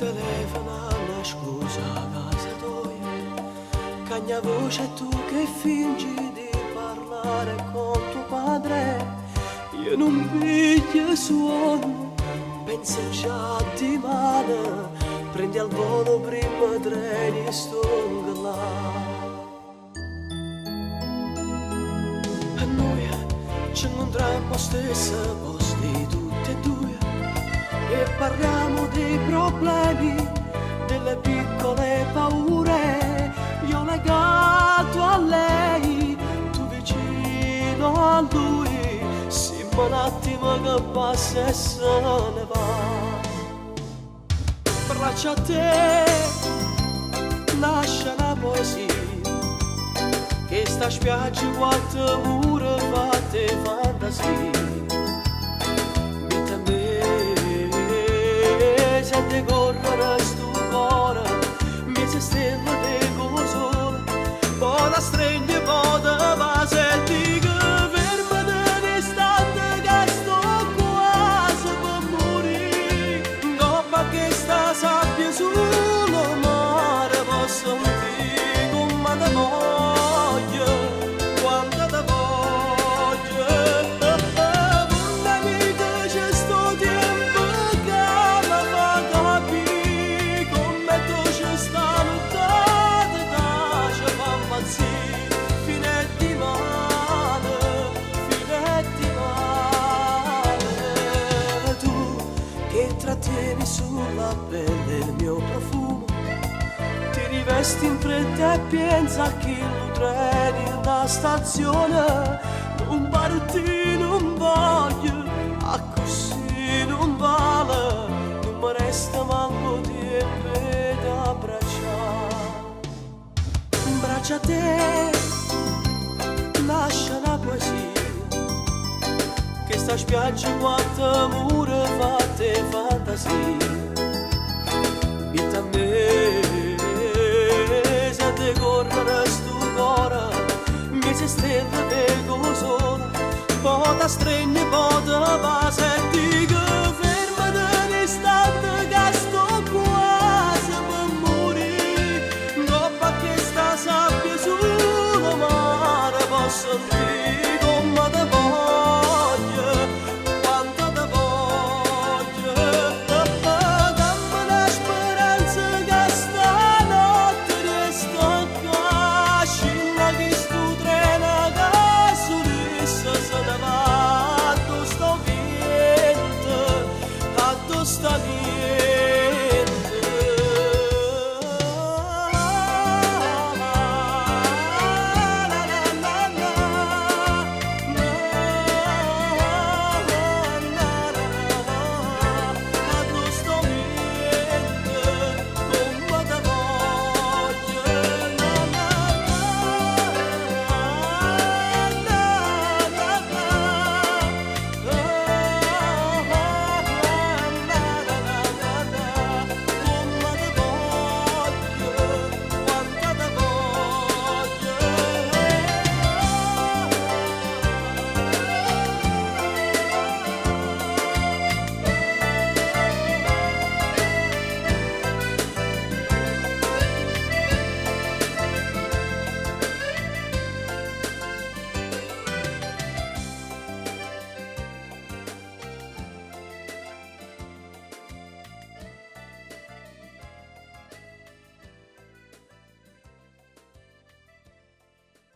telefona una scusa a casa tua, cagna voce tu che fingi di parlare con tuo padre. Io non piglio suono, penso già di male, prendi al volo prima treni e stongo là. E noi ci incontriamo stessa posti tutti e due e parliamo dei problemi, delle piccole paure. Io legato a lei, tu vicino a lui, siamo un attimo che passa e se ne va. Braccia a te nasce una poesia che sta spiaggia quattro mura fatte fantasia. Vita me se te correre sto cuore, mi se stella te come sole, poi la stringe poi te va se dico fermate un istante che sto quasi per morire, dopo che sta sabbia sul mare posso sentire come te voglio, quando te voglio. Un'amica c'è sto tempo che mi fa capire come tu c'è sta nottata che ci fa impazzire, fine di male, fine di male. Tu che trattieni sulla pelle il mio profumo, ti rivesti in fretta e pensa che lo treni da stazione, non parti, non voglio, a così non vale, non mi resta manco tempo da abbracciare. Braccia a te lascia una poesia che sta spiaggia quattro mura fatte fantasia. Vita a me se te correre sto cuore, mi se stella te come sola, poi ti stringe poi te va